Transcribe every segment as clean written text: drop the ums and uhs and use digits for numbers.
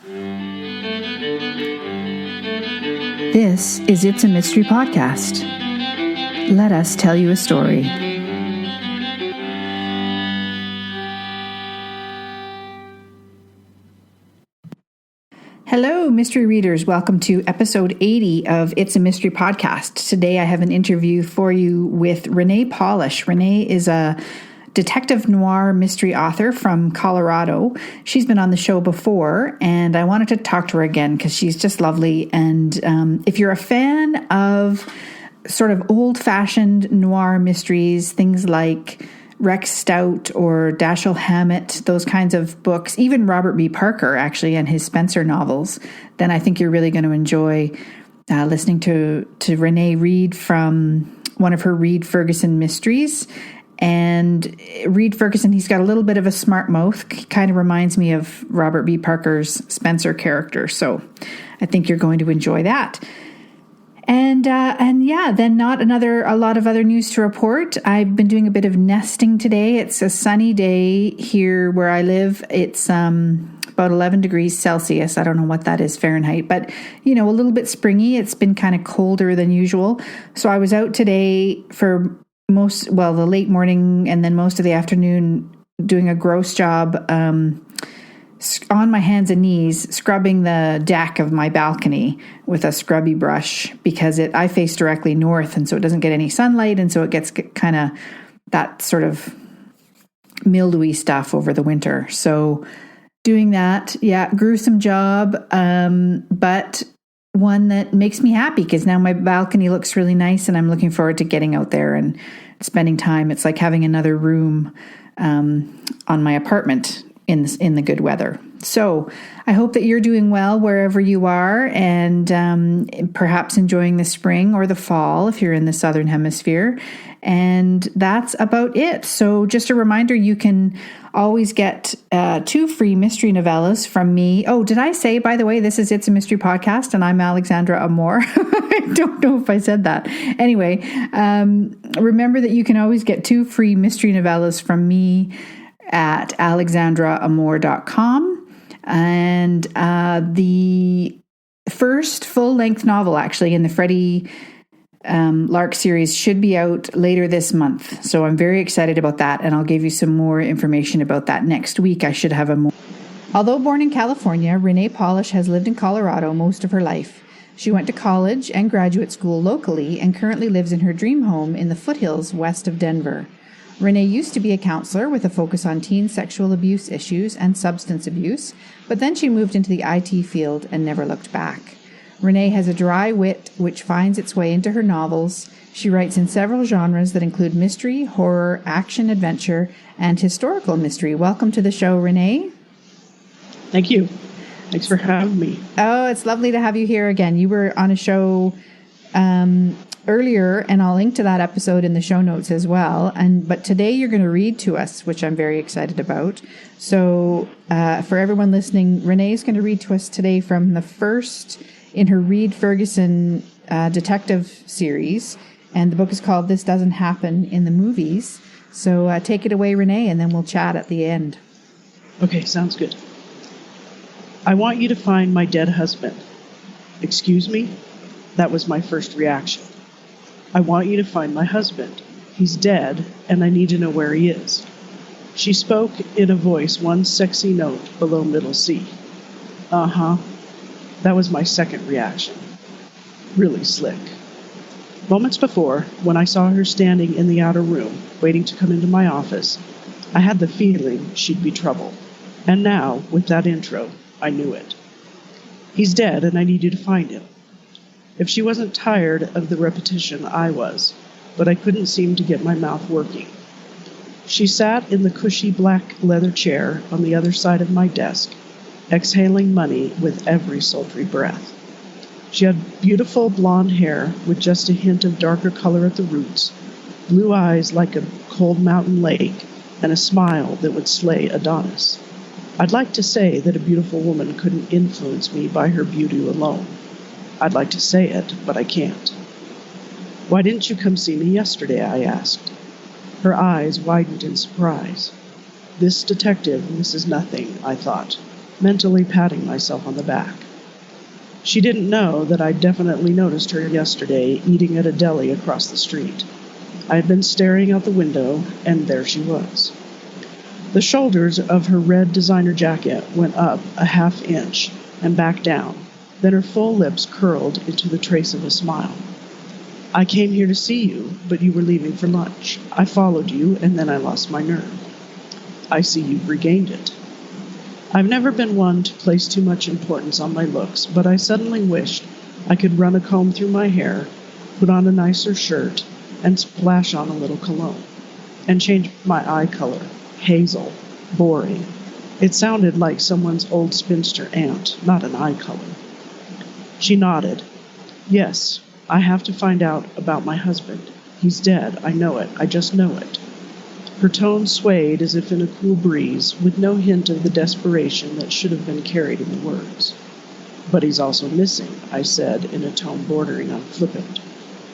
This is It's a Mystery Podcast. Let us tell you a story. Hello, mystery readers. Welcome to episode 80 of It's a Mystery Podcast. Today I have an interview for you with Renee Pawlish. Renee is a detective noir mystery author from Colorado. She's been on the show before, and I wanted to talk to her again because she's just lovely. And if you're a fan of sort of old-fashioned noir mysteries, things like Rex Stout or Dashiell Hammett, those kinds of books, even Robert B. Parker, actually, and his Spencer novels, then I think you're really going to enjoy listening to Renee read from one of her Reed Ferguson mysteries. And Reed Ferguson, he's got a little bit of a smart mouth, kind of reminds me of Robert B. Parker's Spencer character. So I think you're going to enjoy that. And then a lot of other news to report. I've been doing a bit of nesting today. It's a sunny day here where I live. It's about 11 degrees Celsius. I don't know what that is Fahrenheit, but a little bit springy. It's been kind of colder than usual. So I was out today for the late morning and then most of the afternoon doing a gross job on my hands and knees, scrubbing the deck of my balcony with a scrubby brush because I face directly north, and so it doesn't get any sunlight, and so it gets kind of that sort of mildewy stuff over the winter. So doing that, gruesome job, but one that makes me happy because now my balcony looks really nice, and I'm looking forward to getting out there and spending time. It's like having another room on my apartment in the good weather. So I hope that you're doing well wherever you are, and perhaps enjoying the spring or the fall if you're in the Southern Hemisphere. And that's about it. So just a reminder, you can always get 2 free mystery novellas from me. Oh, did I say, by the way, this is It's a Mystery Podcast, and I'm Alexandra Amor. I don't know if I said that. Anyway, remember that you can always get 2 free mystery novellas from me at alexandraamor.com. And the first full-length novel, actually, in the Freddie Lark series should be out later this month. So I'm very excited about that, and I'll give you some more information about that next week. I should have Although born in California, Renee Pawlish has lived in Colorado most of her life. She went to college and graduate school locally and currently lives in her dream home in the foothills west of Denver. Renee used to be a counselor with a focus on teen sexual abuse issues and substance abuse, but then she moved into the IT field and never looked back. Renee has a dry wit which finds its way into her novels. She writes in several genres that include mystery, horror, action, adventure, and historical mystery. Welcome to the show, Renee. Thank you. Thanks for having me. Oh, it's lovely to have you here again. You were on a show earlier, and I'll link to that episode in the show notes as well. But today you're going to read to us, which I'm very excited about. So for everyone listening, Renee's going to read to us today from the first in her Reed Ferguson detective series, and the book is called This Doesn't Happen in the Movies. So take it away, Renee, and then we'll chat at the end. Okay, sounds good. I want you to find my dead husband. Excuse me? That was my first reaction. I want you to find my husband. He's dead, and I need to know where he is. She spoke in a voice one sexy note below middle C. Uh-huh. That was my second reaction. Really slick. Moments before, when I saw her standing in the outer room, waiting to come into my office, I had the feeling she'd be trouble. And now, with that intro, I knew it. He's dead, and I need you to find him. If she wasn't tired of the repetition, I was, but I couldn't seem to get my mouth working. She sat in the cushy black leather chair on the other side of my desk, exhaling money with every sultry breath. She had beautiful blonde hair with just a hint of darker color at the roots, blue eyes like a cold mountain lake, and a smile that would slay Adonis. I'd like to say that a beautiful woman couldn't influence me by her beauty alone. I'd like to say it, but I can't. Why didn't you come see me yesterday? I asked. Her eyes widened in surprise. This detective misses nothing, I thought. mentally patting myself on the back. She didn't know that I'd definitely noticed her yesterday eating at a deli across the street. I had been staring out the window, and there she was. The shoulders of her red designer jacket went up a half inch and back down. Then her full lips curled into the trace of a smile. I came here to see you, but you were leaving for lunch. I followed you, and then I lost my nerve. I see you've regained it. I've never been one to place too much importance on my looks, but I suddenly wished I could run a comb through my hair, put on a nicer shirt, and splash on a little cologne, and change my eye color. Hazel. Boring. It sounded like someone's old spinster aunt, not an eye color. She nodded. Yes, I have to find out about my husband. He's dead. I know it. I just know it. Her tone swayed as if in a cool breeze, with no hint of the desperation that should have been carried in the words. But he's also missing, I said in a tone bordering on flippant,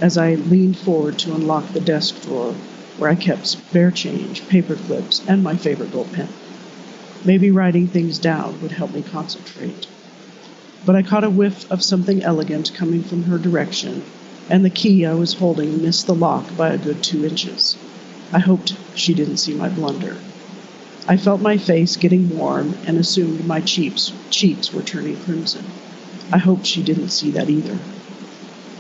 as I leaned forward to unlock the desk drawer where I kept spare change, paper clips, and my favorite gold pen. Maybe writing things down would help me concentrate. But I caught a whiff of something elegant coming from her direction, and the key I was holding missed the lock by a good 2 inches. I hoped she didn't see my blunder. I felt my face getting warm and assumed my cheeks were turning crimson. I hoped she didn't see that either.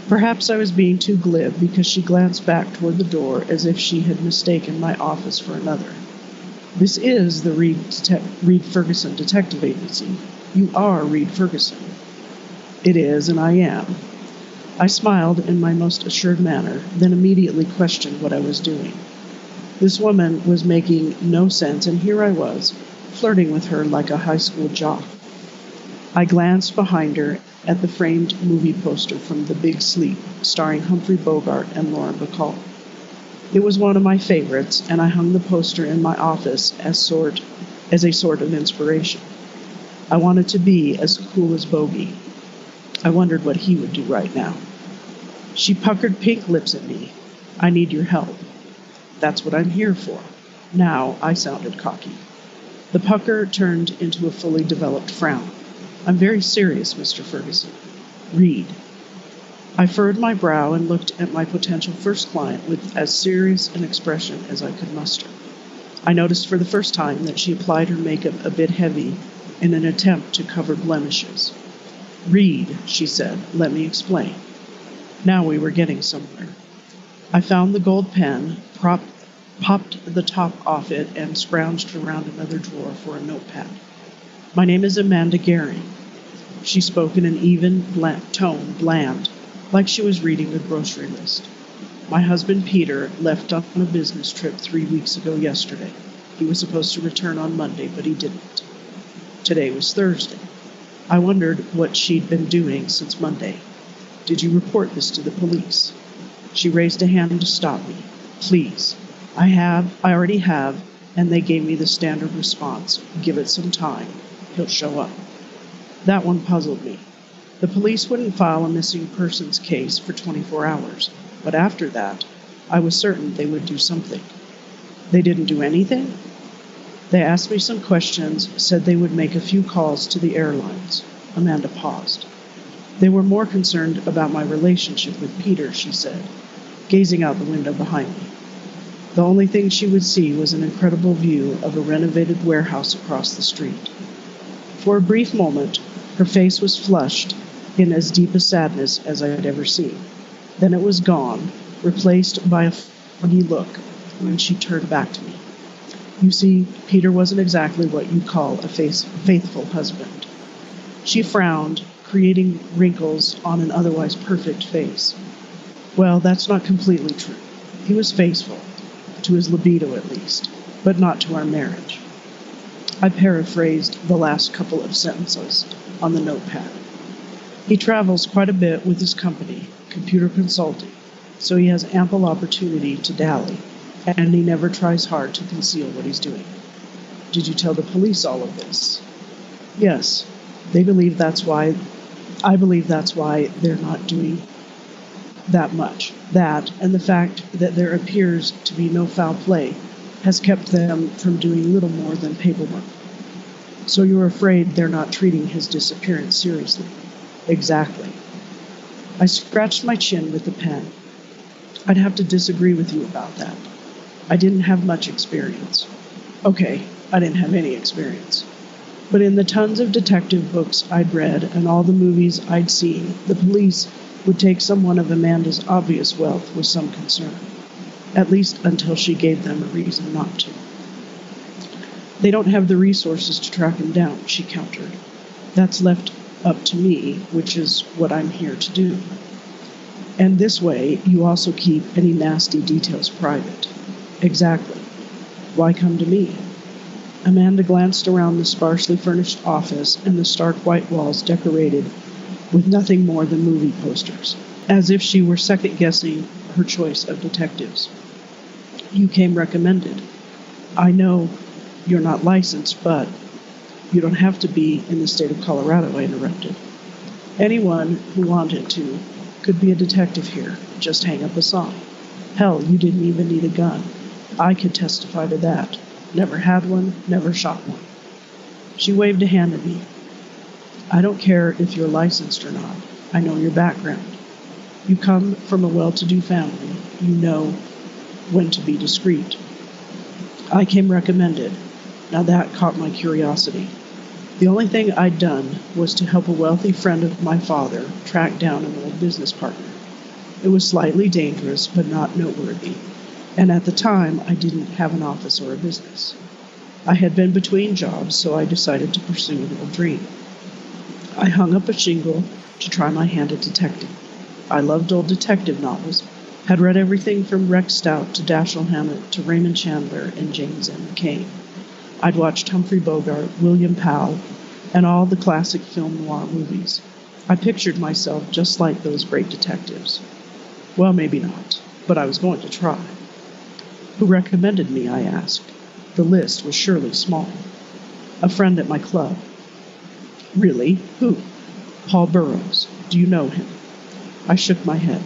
Perhaps I was being too glib because she glanced back toward the door as if she had mistaken my office for another. This is the Reed Ferguson Detective Agency. You are Reed Ferguson. It is, and I am. I smiled in my most assured manner, then immediately questioned what I was doing. This woman was making no sense, and here I was, flirting with her like a high school jock. I glanced behind her at the framed movie poster from The Big Sleep, starring Humphrey Bogart and Lauren Bacall. It was one of my favorites, and I hung the poster in my office as a sort of inspiration. I wanted to be as cool as Bogey. I wondered what he would do right now. She puckered pink lips at me. I need your help. That's what I'm here for. Now I sounded cocky. The pucker turned into a fully developed frown. I'm very serious, Mr. Ferguson. Reed. I furrowed my brow and looked at my potential first client with as serious an expression as I could muster. I noticed for the first time that she applied her makeup a bit heavy in an attempt to cover blemishes. Reed, she said, let me explain. Now we were getting somewhere. I found the gold pen, popped the top off it, and scrounged around another drawer for a notepad. My name is Amanda Gehring. She spoke in an even tone, bland, like she was reading a grocery list. My husband Peter left on a business trip 3 weeks ago yesterday. He was supposed to return on Monday, but he didn't. Today was Thursday. I wondered what she'd been doing since Monday. Did you report this to the police? She raised a hand to stop me. Please. I already have, and they gave me the standard response. Give it some time. He'll show up. That one puzzled me. The police wouldn't file a missing persons case for 24 hours, but after that, I was certain they would do something. They didn't do anything? They asked me some questions, said they would make a few calls to the airlines. Amanda paused. They were more concerned about my relationship with Peter, she said, gazing out the window behind me. The only thing she would see was an incredible view of a renovated warehouse across the street. For a brief moment, her face was flushed in as deep a sadness as I had ever seen. Then it was gone, replaced by a foggy look when she turned back to me. You see, Peter wasn't exactly what you'd call a faithful husband. She frowned, creating wrinkles on an otherwise perfect face. Well, that's not completely true. He was faithful, to his libido at least, but not to our marriage. I paraphrased the last couple of sentences on the notepad. He travels quite a bit with his company, computer consulting, so he has ample opportunity to dally, and he never tries hard to conceal what he's doing. Did you tell the police all of this? Yes. I believe that's why they're not doing that much. That, and the fact that there appears to be no foul play, has kept them from doing little more than paperwork. So you're afraid they're not treating his disappearance seriously? Exactly. I scratched my chin with the pen. I'd have to disagree with you about that. I didn't have much experience. Okay, I didn't have any experience. But in the tons of detective books I'd read and all the movies I'd seen, the police would take someone of Amanda's obvious wealth with some concern, at least until she gave them a reason not to. They don't have the resources to track him down, she countered. That's left up to me, which is what I'm here to do. And this way, you also keep any nasty details private. Exactly. Why come to me? Amanda glanced around the sparsely furnished office and the stark white walls decorated with nothing more than movie posters, as if she were second-guessing her choice of detectives. You came recommended. I know you're not licensed, but you don't have to be in the state of Colorado, I interrupted. Anyone who wanted to could be a detective here. Just hang up a sign. Hell, you didn't even need a gun. I could testify to that. Never had one, never shot one. She waved a hand at me. I don't care if you're licensed or not. I know your background. You come from a well-to-do family. You know when to be discreet. I came recommended. Now that caught my curiosity. The only thing I'd done was to help a wealthy friend of my father track down an old business partner. It was slightly dangerous, but not noteworthy. And at the time, I didn't have an office or a business. I had been between jobs, so I decided to pursue an old dream. I hung up a shingle to try my hand at detecting. I loved old detective novels, had read everything from Rex Stout to Dashiell Hammett to Raymond Chandler and James M. McCain. I'd watched Humphrey Bogart, William Powell, and all the classic film noir movies. I pictured myself just like those great detectives. Well, maybe not, but I was going to try. Who recommended me, I asked. The list was surely small. A friend at my club. Really? Who? Paul Burroughs. Do you know him? I shook my head.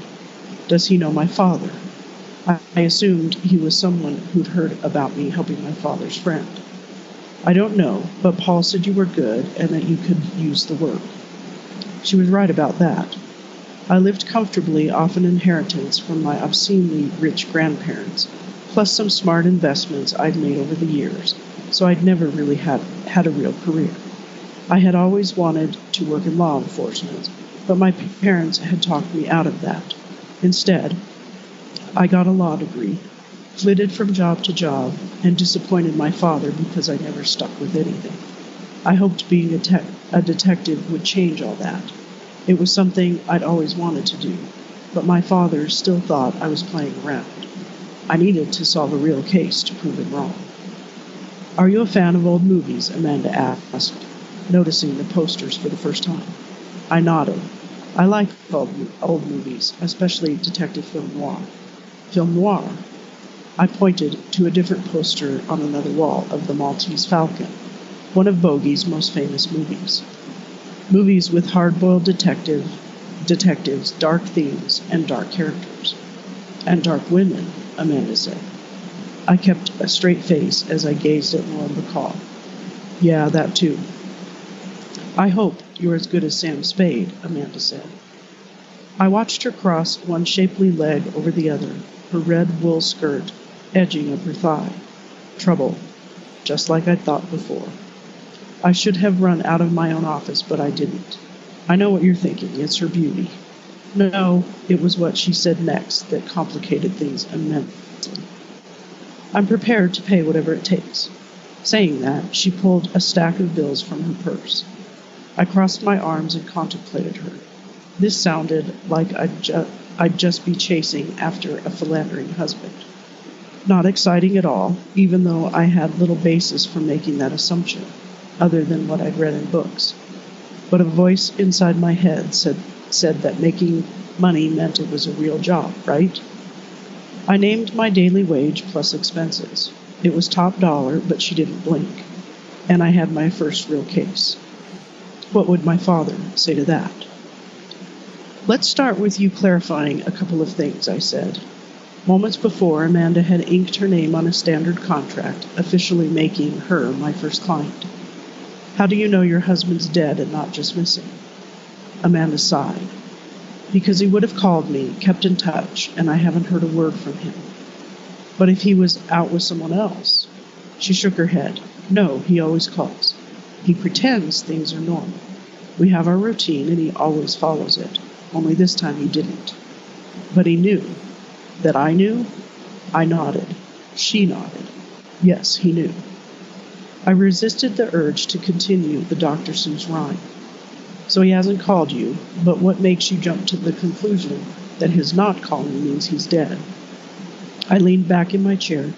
Does he know my father? I assumed he was someone who'd heard about me helping my father's friend. I don't know, but Paul said you were good and that you could use the work. She was right about that. I lived comfortably off an inheritance from my obscenely rich grandparents, plus some smart investments I'd made over the years, so I'd never really had a real career. I had always wanted to work in law enforcement, but my parents had talked me out of that. Instead, I got a law degree, flitted from job to job, and disappointed my father because I never stuck with anything. I hoped being a detective would change all that. It was something I'd always wanted to do, but my father still thought I was playing around. I needed to solve a real case to prove him wrong. Are you a fan of old movies? Amanda asked, noticing the posters for the first time. I nodded. I like old movies, especially detective film noir. Film noir? I pointed to a different poster on another wall of The Maltese Falcon, one of Bogey's most famous movies. Movies with hard-boiled detectives, dark themes, and dark characters. And dark women, Amanda said. I kept a straight face as I gazed at Lauren Bacall. Yeah, that too. I hope you're as good as Sam Spade, Amanda said. I watched her cross one shapely leg over the other, her red wool skirt edging up her thigh. Trouble, just like I'd thought before. I should have run out of my own office, but I didn't. I know what you're thinking. It's her beauty. No, it was what she said next that complicated things immensely. I'm prepared to pay whatever it takes. Saying that, she pulled a stack of bills from her purse. I crossed my arms and contemplated her. This sounded like I'd just be chasing after a philandering husband. Not exciting at all, even though I had little basis for making that assumption, other than what I'd read in books. But a voice inside my head said that making money meant it was a real job, right? I named my daily wage plus expenses. It was top dollar, but she didn't blink. And I had my first real case. What would my father say to that? Let's start with you clarifying a couple of things, I said. Moments before, Amanda had inked her name on a standard contract, officially making her my first client. How do you know your husband's dead and not just missing? Amanda sighed. Because he would have called me, kept in touch, and I haven't heard a word from him. But if he was out with someone else? She shook her head. No, he always calls. He pretends things are normal. We have our routine and he always follows it. Only this time he didn't. But he knew. That I knew? I nodded. She nodded. Yes, he knew. I resisted the urge to continue the Dr. Seuss rhyme. So he hasn't called you, but what makes you jump to the conclusion that his not calling means he's dead? I leaned back in my chair,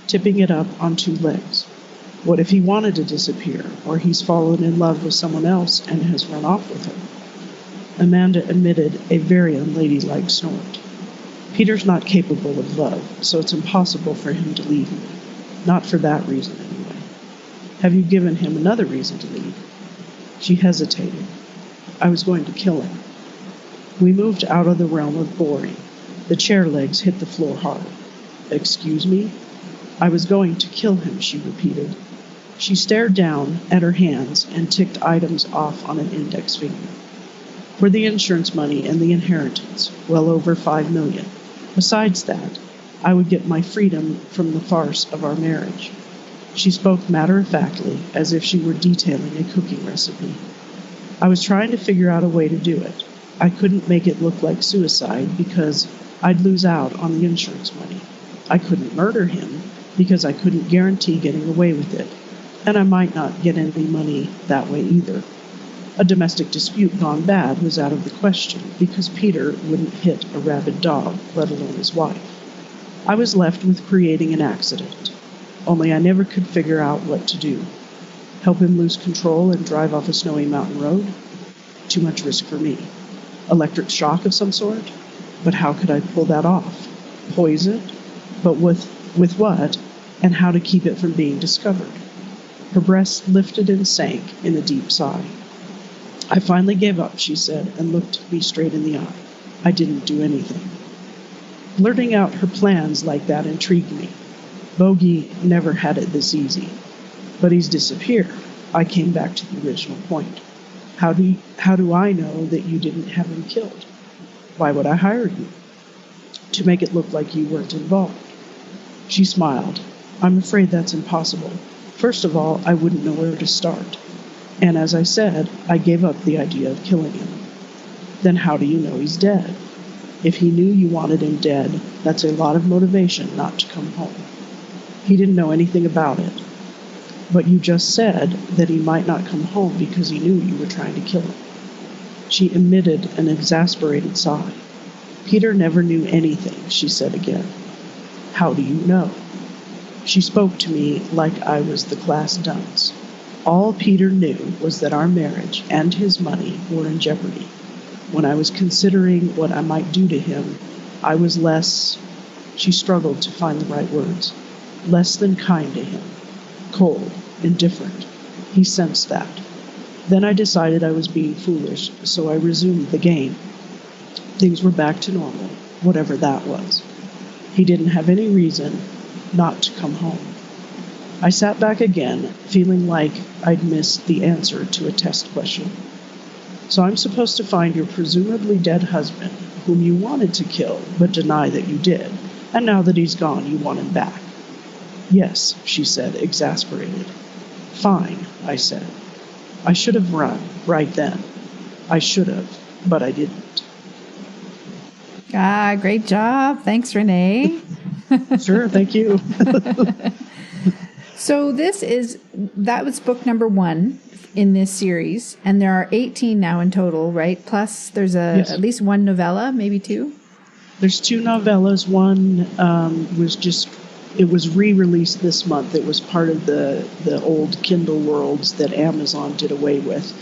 tipping it up on two legs. What if he wanted to disappear, or he's fallen in love with someone else and has run off with her? Amanda emitted a very unladylike snort. Peter's not capable of love, so it's impossible for him to leave me. Not for that reason, anyway. Have you given him another reason to leave? She hesitated. I was going to kill him. We moved out of the realm of boring. The chair legs hit the floor hard. Excuse me? I was going to kill him, she repeated. She stared down at her hands and ticked items off on an index finger. For the insurance money and the inheritance, well over $5 million. Besides that, I would get my freedom from the farce of our marriage. She spoke matter-of-factly, as if she were detailing a cooking recipe. I was trying to figure out a way to do it. I couldn't make it look like suicide because I'd lose out on the insurance money. I couldn't murder him because I couldn't guarantee getting away with it, and I might not get any money that way either. A domestic dispute gone bad was out of the question because Peter wouldn't hit a rabid dog, let alone his wife. I was left with creating an accident, only I never could figure out what to do. Help him lose control and drive off a snowy mountain road? Too much risk for me. Electric shock of some sort? But how could I pull that off? Poison? But with what? And how to keep it from being discovered? Her breast lifted and sank in a deep sigh. I finally gave up, she said, and looked me straight in the eye. I didn't do anything. Blurting out her plans like that intrigued me. Bogey never had it this easy. But he's disappeared. I came back to the original point. How do I know that you didn't have him killed? Why would I hire you? To make it look like you weren't involved. She smiled. I'm afraid that's impossible. First of all, I wouldn't know where to start. And as I said, I gave up the idea of killing him. Then how do you know he's dead? If he knew you wanted him dead, that's a lot of motivation not to come home. He didn't know anything about it. But you just said that he might not come home because he knew you were trying to kill him. She emitted an exasperated sigh. Peter never knew anything, she said again. How do you know? She spoke to me like I was the class dunce. All Peter knew was that our marriage and his money were in jeopardy. When I was considering what I might do to him, I was less, she struggled to find the right words, less than kind to him. Cold, indifferent. He sensed that. Then I decided I was being foolish, so I resumed the game. Things were back to normal, whatever that was. He didn't have any reason not to come home. I sat back again, feeling like I'd missed the answer to a test question. So I'm supposed to find your presumably dead husband, whom you wanted to kill, but deny that you did, and now that he's gone, you want him back. Yes, she said, exasperated. Fine, I said. I should have run right then. I should have, but I didn't. Great job. Thanks, Renee. Sure, thank you. So that was book number 1 in this series, and there are 18 now in total, right? Plus there's Yes. at least one novella, maybe 2? There's 2 novellas. One was re-released this month. It was part of the old Kindle worlds that Amazon did away with.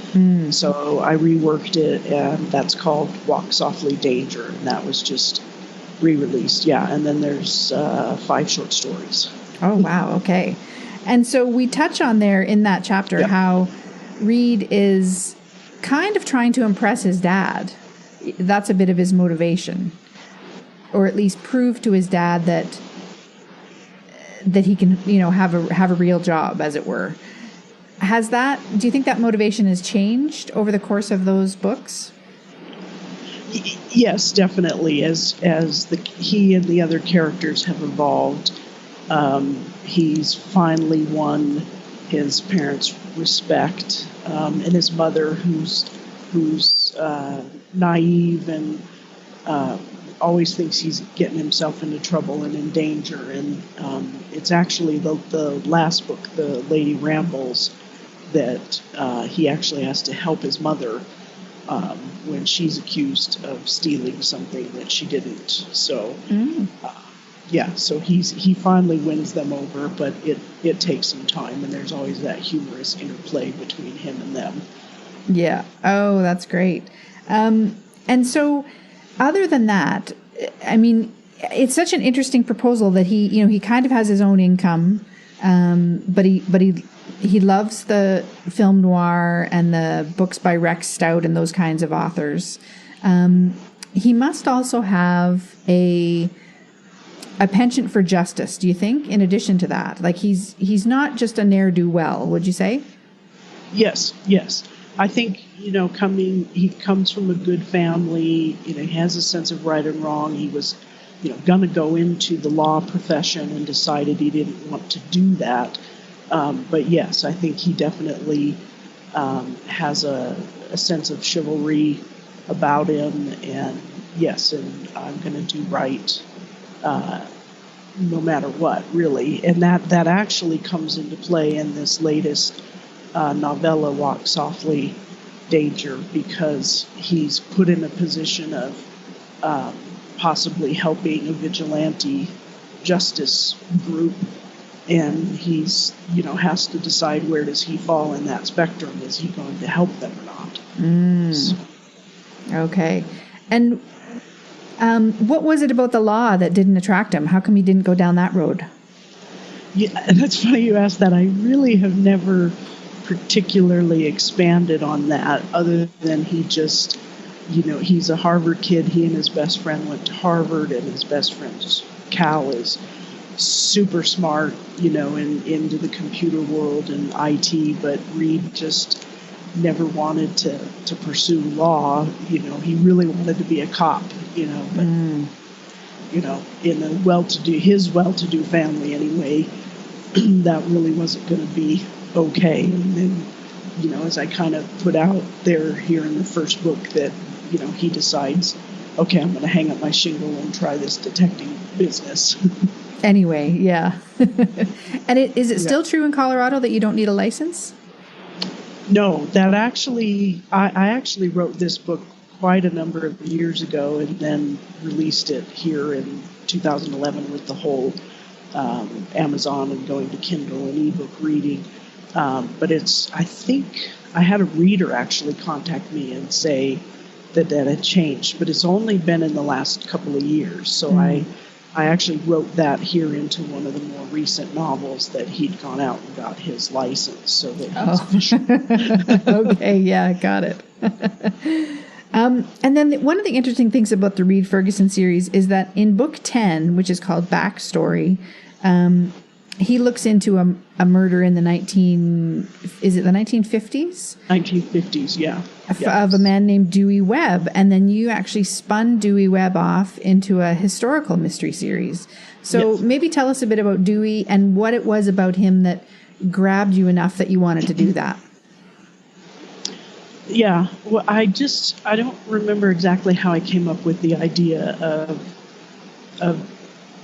So I reworked it, and that's called Walk Softly Danger, and that was just re-released. Yeah, and then there's 5 short stories. Oh, wow. Okay. And so we touch on there in that chapter how Reed is kind of trying to impress his dad. That's a bit of his motivation, or at least prove to his dad that he can, have a real job, as it were. Do you think that motivation has changed over the course of those books? Yes, definitely. As he and the other characters have evolved, he's finally won his parents' respect, and his mother, who's naive and always thinks he's getting himself into trouble and in danger. And it's actually the last book, The Lady Rambles, that he actually has to help his mother when she's accused of stealing something that she didn't. So, so he finally wins them over, but it takes some time, and there's always that humorous interplay between him and them. Yeah. Oh, that's great. And so, other than that, I mean, it's such an interesting proposal that he kind of has his own income, but he loves the film noir and the books by Rex Stout and those kinds of authors. He must also have a penchant for justice, do you think, in addition to that? Like, he's not just a ne'er-do-well, would you say? Yes. I think, he comes from a good family, he has a sense of right and wrong. He was, going to go into the law profession and decided he didn't want to do that. But yes, I think he definitely has a sense of chivalry about him, and yes, and I'm going to do right no matter what, really. And that actually comes into play in this latest novella, Walk Softly, Danger, because he's put in a position of possibly helping a vigilante justice group, and he's has to decide where does he fall in that spectrum. Is he going to help them or not? So. Okay. And what was it about the law that didn't attract him? How come he didn't go down that road? Yeah, that's funny you asked that. I really have never particularly expanded on that, other than he just, he's a Harvard kid. He and his best friend went to Harvard, and his best friend, Cal, is super smart, into the computer world and IT, but Reed just never wanted to pursue law. He really wanted to be a cop, but, in his well-to-do family anyway, that really wasn't going to be okay. And then, as I kind of put out there here in the first book, that, he decides, okay, I'm going to hang up my shingle and try this detecting business. Anyway, yeah. And is it still true in Colorado that you don't need a license? No, that actually, I actually wrote this book quite a number of years ago, and then released it here in 2011 with the whole Amazon and going to Kindle and ebook reading. But I think I had a reader actually contact me and say that had changed, but it's only been in the last couple of years. So I actually wrote that here into one of the more recent novels, that he'd gone out and got his license, so that he's official. Okay, yeah, got it. And then one of the interesting things about the Reed Ferguson series is that in book 10, which is called Backstory, he looks into a murder in the 1950s? 1950s, yeah. Of a man named Dewey Webb. And then you actually spun Dewey Webb off into a historical mystery series. So maybe tell us a bit about Dewey and what it was about him that grabbed you enough that you wanted to do that. Yeah, well, I don't remember exactly how I came up with the idea of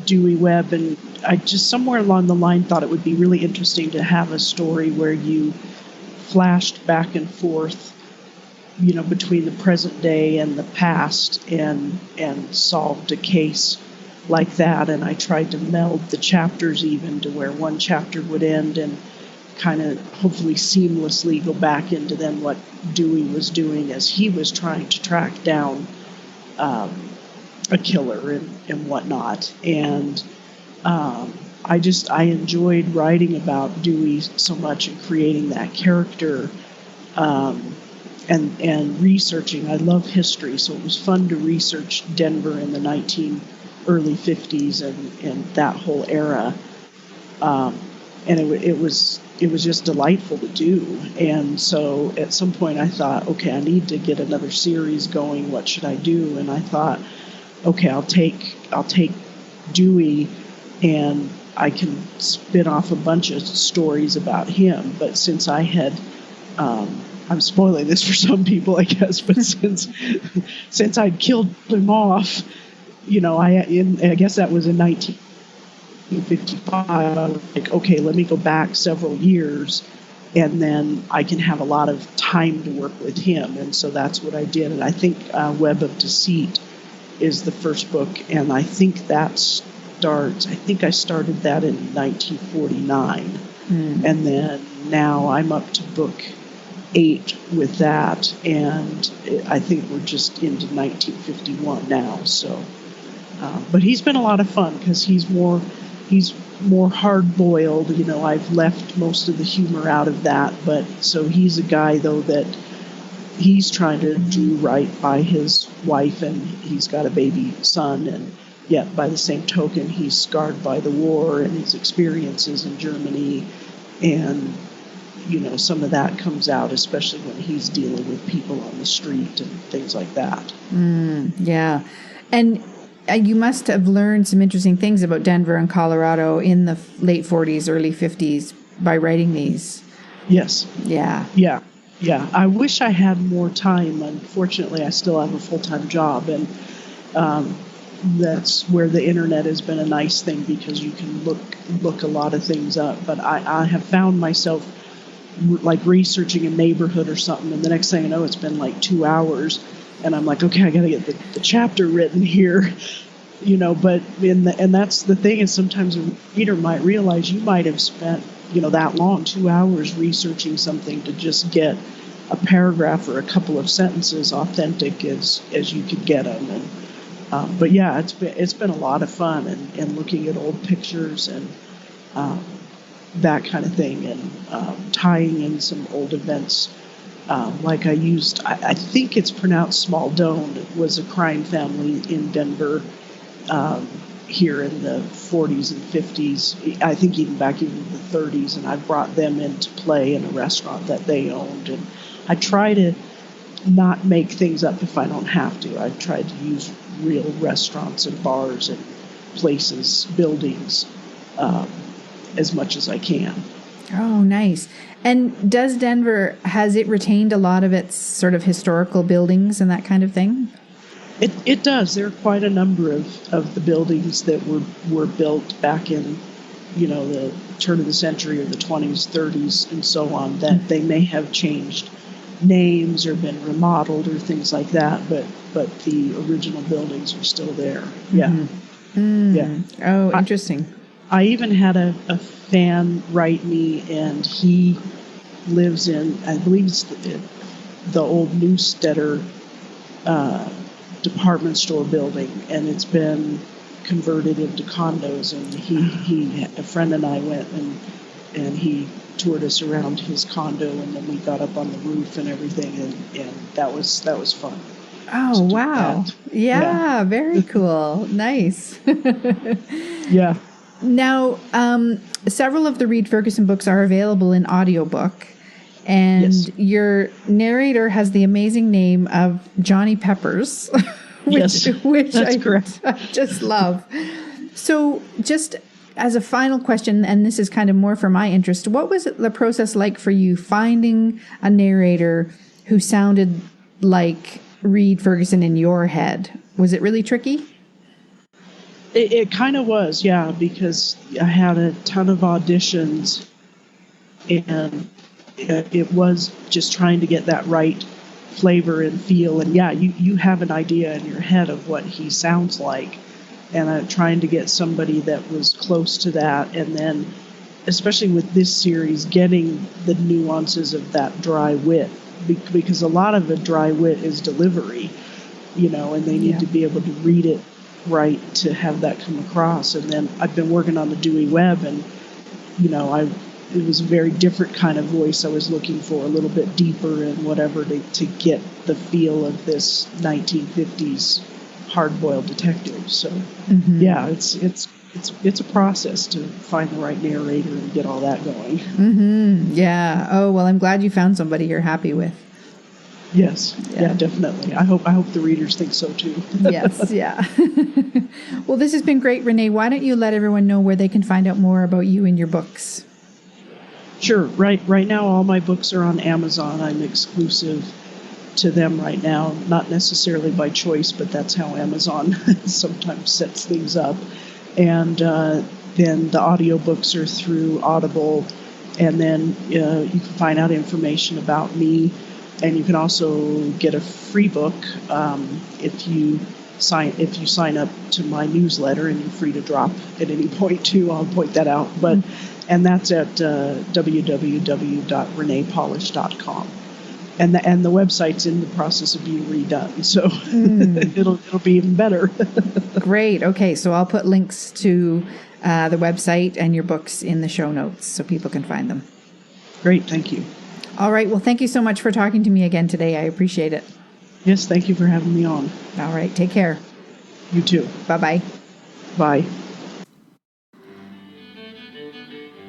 Dewey Webb, and I just somewhere along the line thought it would be really interesting to have a story where you flashed back and forth, between the present day and the past, and solved a case like that. And I tried to meld the chapters even to where one chapter would end and kind of hopefully seamlessly go back into then what Dewey was doing as he was trying to track down a killer and whatnot. And I enjoyed writing about Dewey so much and creating that character, and researching. I love history, so it was fun to research Denver in the early 50s and that whole era. And it it was just delightful to do. And so at some point I thought, okay, I need to get another series going. What should I do? And I thought, okay, I'll take Dewey, and I can spin off a bunch of stories about him. But since I had, I'm spoiling this for some people, I guess, but since I'd killed him off, I guess that was in 1955. I was like, okay, let me go back several years, and then I can have a lot of time to work with him. And so that's what I did. And I think Web of Deceit is the first book, and I think I started that in 1949. And then now I'm up to book 8 with that, and I think we're just into 1951 now. So, but he's been a lot of fun because he's more hard-boiled. I've left most of the humor out of that, but so he's a guy though that he's trying to do right by his wife, and he's got a baby son, and yet by the same token he's scarred by the war and his experiences in Germany, and some of that comes out, especially when he's dealing with people on the street and things like that. Yeah. And you must have learned some interesting things about Denver and Colorado in the late 40s, early 50s by writing these. Yes. Yeah. Yeah. I wish I had more time. Unfortunately, I still have a full-time job, and that's where the internet has been a nice thing because you can look a lot of things up. But I have found myself like researching a neighborhood or something, and the next thing I know, it's been like 2 hours, and I'm like, okay, I got to get the chapter written here, But and that's the thing, is sometimes a reader might realize you might have spent that long, 2 hours researching something to just get a paragraph or a couple of sentences authentic as you could get them. And but yeah, it's been a lot of fun, and looking at old pictures and that kind of thing, and tying in some old events. Like I think it's pronounced Smaldone. It was a crime family in Denver here in the 40s and 50s. I think even back in the 30s, and I brought them into play in a restaurant that they owned. And I try to not make things up if I don't have to. I've tried to use real restaurants and bars and places, buildings, as much as I can. Oh, nice. And has it retained a lot of its sort of historical buildings and that kind of thing? It does. There are quite a number of the buildings that were built back in, the turn of the century or the 20s, 30s, and so on, that they may have changed names or been remodeled or things like that, but the original buildings are still there. Yeah. Yeah. Oh, interesting. I even had a fan write me, and he lives in, I believe it's the old Newstetter department store building, and it's been converted into condos. And a friend and I went and he toured us around his condo, and then we got up on the roof and everything, and that was fun. Oh, wow. Yeah, very cool. Nice. Yeah. Now, several of the Reed Ferguson books are available in audiobook, and yes. Your narrator has the amazing name of Johnny Peppers, which that's correct. I just love. So just as a final question, and this is kind of more for my interest, what was the process like for you finding a narrator who sounded like Reed Ferguson in your head? Was it really tricky? It kind of was, yeah, because I had a ton of auditions, and it was just trying to get that right flavor and feel. And yeah, you have an idea in your head of what he sounds like, and trying to get somebody that was close to that. And then, especially with this series, getting the nuances of that dry wit, because a lot of the dry wit is delivery, and they need to be able to read it right to have that come across. And then I've been working on the Dewey Webb, and it was a very different kind of voice I was looking for, a little bit deeper and whatever, to get the feel of this 1950s hard-boiled detective. So yeah, it's it's a process to find the right narrator and get all that going. Mm-hmm. Yeah. Oh, well, I'm glad you found somebody you're happy with. Yes. Yeah, definitely. I hope the readers think so too. Yes. Yeah. Well, this has been great, Renee. Why don't you let everyone know where they can find out more about you and your books? Sure. Right now, all my books are on Amazon. I'm exclusive to them right now, not necessarily by choice, but that's how Amazon sometimes sets things up. And then the audiobooks are through Audible, and then you can find out information about me, and you can also get a free book if you sign up to my newsletter, and you're free to drop at any point too. I'll point that out, and that's at www.reneepawlish.com. And the website's in the process of being redone, so it'll be even better. Great. Okay, so I'll put links to the website and your books in the show notes so people can find them. Great, thank you. All right. Well, thank you so much for talking to me again today. I appreciate it. Yes, thank you for having me on. All right. Take care. You too. Bye-bye. Bye.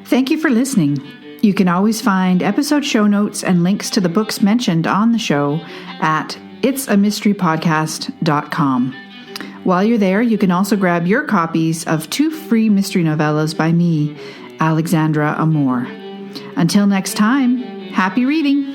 Thank you for listening. You can always find episode show notes and links to the books mentioned on the show at itsamysterypodcast.com. While you're there, you can also grab your copies of 2 free mystery novellas by me, Alexandra Amor. Until next time, happy reading!